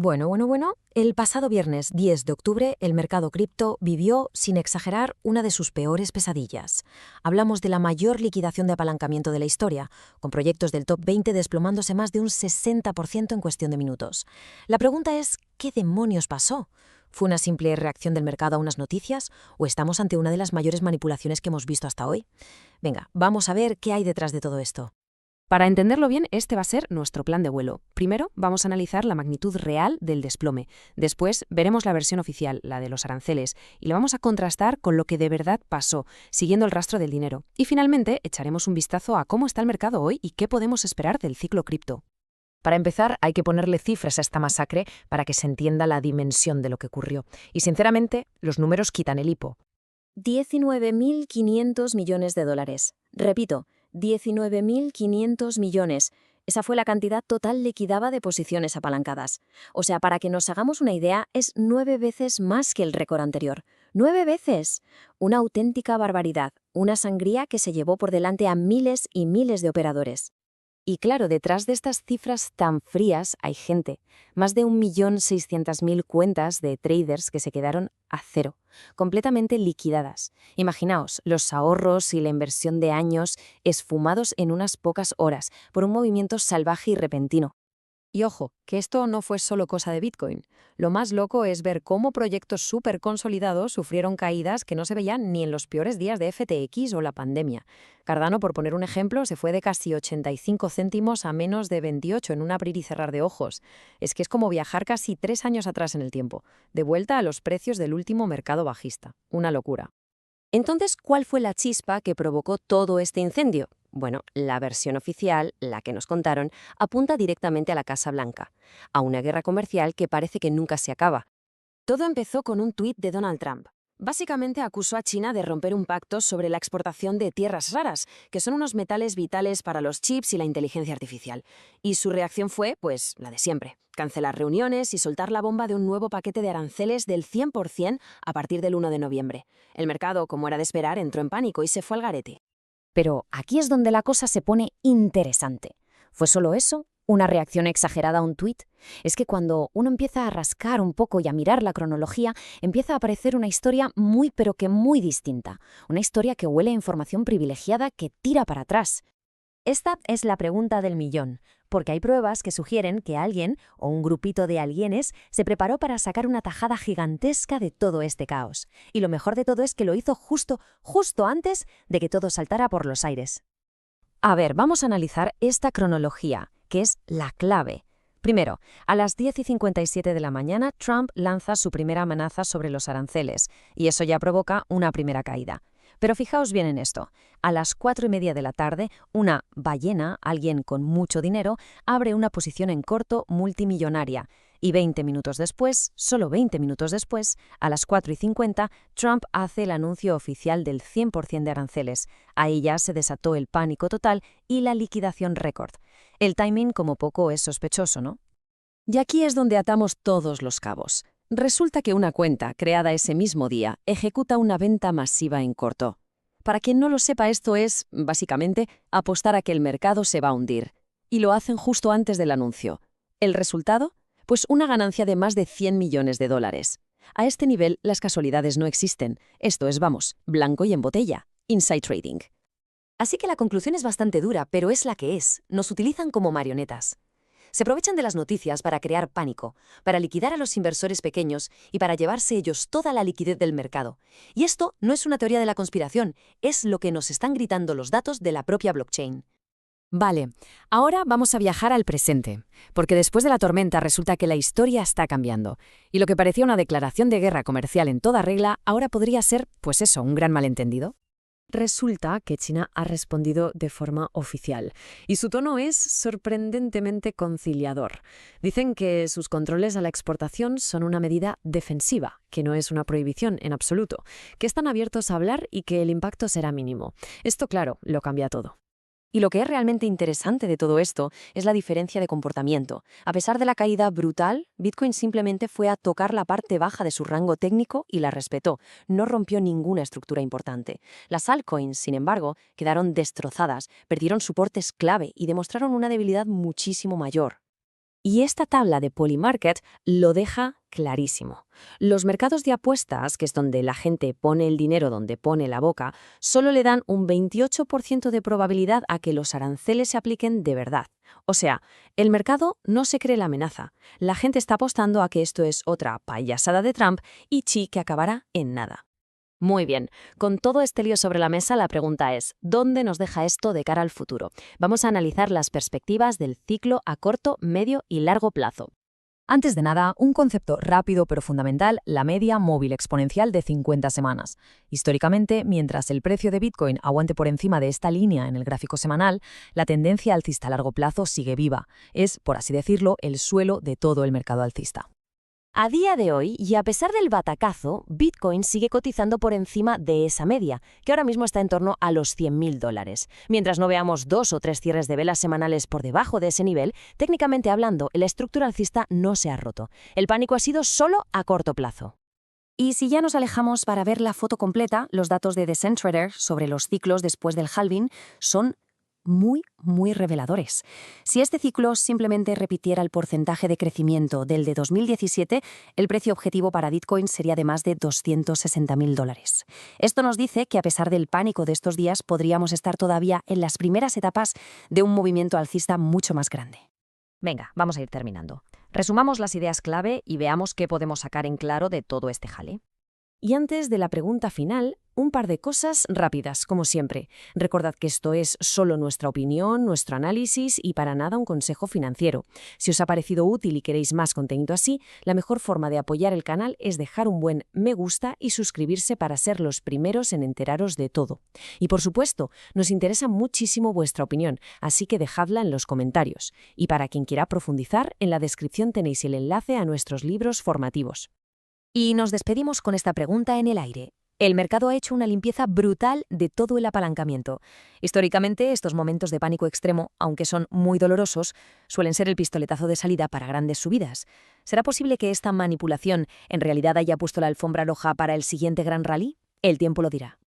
Bueno. El pasado viernes 10 de octubre, el mercado cripto vivió, sin exagerar, una de sus peores pesadillas. Hablamos de la mayor liquidación de apalancamiento de la historia, con proyectos del top 20 desplomándose más de un 60% en cuestión de minutos. La pregunta es, ¿qué demonios pasó? ¿Fue una simple reacción del mercado a unas noticias o estamos ante una de las mayores manipulaciones que hemos visto hasta hoy? Venga, vamos a ver qué hay detrás de todo esto. Para entenderlo bien, este va a ser nuestro plan de vuelo. Primero, vamos a analizar la magnitud real del desplome. Después, veremos la versión oficial, la de los aranceles, y lo vamos a contrastar con lo que de verdad pasó, siguiendo el rastro del dinero. Y finalmente, echaremos un vistazo a cómo está el mercado hoy y qué podemos esperar del ciclo cripto. Para empezar, hay que ponerle cifras a esta masacre para que se entienda la dimensión de lo que ocurrió. Y sinceramente, los números quitan el hipo. 19.500 millones de dólares. Repito, 19.500 millones. Esa fue la cantidad total liquidada de posiciones apalancadas. O sea, para que nos hagamos una idea, es 9 veces más que el récord anterior. ¡9 veces! Una auténtica barbaridad, una sangría que se llevó por delante a miles y miles de operadores. Y claro, detrás de estas cifras tan frías hay gente. Más de 1.600.000 cuentas de traders que se quedaron a cero, completamente liquidadas. Imaginaos, los ahorros y la inversión de años esfumados en unas pocas horas por un movimiento salvaje y repentino. Y ojo, que esto no fue solo cosa de Bitcoin. Lo más loco es ver cómo proyectos súper consolidados sufrieron caídas que no se veían ni en los peores días de FTX o la pandemia. Cardano, por poner un ejemplo, se fue de casi 85 céntimos a menos de 28 en un abrir y cerrar de ojos. Es que es como viajar casi 3 años atrás en el tiempo, de vuelta a los precios del último mercado bajista. Una locura. Entonces, ¿cuál fue la chispa que provocó todo este incendio? Bueno, la versión oficial, la que nos contaron, apunta directamente a la Casa Blanca, a una guerra comercial que parece que nunca se acaba. Todo empezó con un tuit de Donald Trump. Básicamente acusó a China de romper un pacto sobre la exportación de tierras raras, que son unos metales vitales para los chips y la inteligencia artificial. Y su reacción fue, pues, la de siempre: cancelar reuniones y soltar la bomba de un nuevo paquete de aranceles del 100% a partir del 1 de noviembre. El mercado, como era de esperar, entró en pánico y se fue al garete. Pero aquí es donde la cosa se pone interesante. ¿Fue solo eso? ¿Una reacción exagerada a un tuit? Es que cuando uno empieza a rascar un poco y a mirar la cronología, empieza a aparecer una historia muy pero que muy distinta. Una historia que huele a información privilegiada que tira para atrás. Esta es la pregunta del millón, porque hay pruebas que sugieren que alguien, o un grupito de alguienes, se preparó para sacar una tajada gigantesca de todo este caos. Y lo mejor de todo es que lo hizo justo antes de que todo saltara por los aires. A ver, vamos a analizar esta cronología, que es la clave. Primero, a las 10:57 de la mañana, Trump lanza su primera amenaza sobre los aranceles, y eso ya provoca una primera caída. Pero fijaos bien en esto. A las 4:30 de la tarde, una ballena, alguien con mucho dinero, abre una posición en corto multimillonaria. Y 20 minutos después, solo 20 minutos después, a las 4:50, Trump hace el anuncio oficial del 100% de aranceles. Ahí ya se desató el pánico total y la liquidación récord. El timing, como poco, es sospechoso, ¿no? Y aquí es donde atamos todos los cabos. Resulta que una cuenta creada ese mismo día ejecuta una venta masiva en corto. Para quien no lo sepa, esto es, básicamente, apostar a que el mercado se va a hundir. Y lo hacen justo antes del anuncio. ¿El resultado? Pues una ganancia de más de 100 millones de dólares. A este nivel, las casualidades no existen. Esto es, vamos, blanco y en botella. Inside trading. Así que la conclusión es bastante dura, pero es la que es. Nos utilizan como marionetas. Se aprovechan de las noticias para crear pánico, para liquidar a los inversores pequeños y para llevarse ellos toda la liquidez del mercado. Y esto no es una teoría de la conspiración, es lo que nos están gritando los datos de la propia blockchain. Vale, ahora vamos a viajar al presente, porque después de la tormenta resulta que la historia está cambiando. Y lo que parecía una declaración de guerra comercial en toda regla, ahora podría ser, pues eso, un gran malentendido. Resulta que China ha respondido de forma oficial, y su tono es sorprendentemente conciliador. Dicen que sus controles a la exportación son una medida defensiva, que no es una prohibición en absoluto, que están abiertos a hablar y que el impacto será mínimo. Esto, claro, lo cambia todo. Y lo que es realmente interesante de todo esto es la diferencia de comportamiento. A pesar de la caída brutal, Bitcoin simplemente fue a tocar la parte baja de su rango técnico y la respetó. No rompió ninguna estructura importante. Las altcoins, sin embargo, quedaron destrozadas, perdieron soportes clave y demostraron una debilidad muchísimo mayor. Y esta tabla de Polymarket lo deja clarísimo. Los mercados de apuestas, que es donde la gente pone el dinero donde pone la boca, solo le dan un 28% de probabilidad a que los aranceles se apliquen de verdad. O sea, el mercado no se cree la amenaza. La gente está apostando a que esto es otra payasada de Trump y que acabará en nada. Muy bien, con todo este lío sobre la mesa, la pregunta es, ¿dónde nos deja esto de cara al futuro? Vamos a analizar las perspectivas del ciclo a corto, medio y largo plazo. Antes de nada, un concepto rápido pero fundamental, la media móvil exponencial de 50 semanas. Históricamente, mientras el precio de Bitcoin aguante por encima de esta línea en el gráfico semanal, la tendencia alcista a largo plazo sigue viva. Es, por así decirlo, el suelo de todo el mercado alcista. A día de hoy, y a pesar del batacazo, Bitcoin sigue cotizando por encima de esa media, que ahora mismo está en torno a los $100.000. Mientras no veamos 2 o 3 cierres de velas semanales por debajo de ese nivel, técnicamente hablando, la estructura alcista no se ha roto. El pánico ha sido solo a corto plazo. Y si ya nos alejamos para ver la foto completa, los datos de Decentrader sobre los ciclos después del halving son muy reveladores. Si este ciclo simplemente repitiera el porcentaje de crecimiento del de 2017, el precio objetivo para Bitcoin sería de más de $260.000. Esto nos dice que a pesar del pánico de estos días, podríamos estar todavía en las primeras etapas de un movimiento alcista mucho más grande. Venga, vamos a ir terminando. Resumamos las ideas clave y veamos qué podemos sacar en claro de todo este jale. Y antes de la pregunta final, un par de cosas rápidas, como siempre. Recordad que esto es solo nuestra opinión, nuestro análisis y para nada un consejo financiero. Si os ha parecido útil y queréis más contenido así, la mejor forma de apoyar el canal es dejar un buen me gusta y suscribirse para ser los primeros en enteraros de todo. Y por supuesto, nos interesa muchísimo vuestra opinión, así que dejadla en los comentarios. Y para quien quiera profundizar, en la descripción tenéis el enlace a nuestros libros formativos. Y nos despedimos con esta pregunta en el aire. El mercado ha hecho una limpieza brutal de todo el apalancamiento. Históricamente, estos momentos de pánico extremo, aunque son muy dolorosos, suelen ser el pistoletazo de salida para grandes subidas. ¿Será posible que esta manipulación en realidad haya puesto la alfombra roja para el siguiente gran rally? El tiempo lo dirá.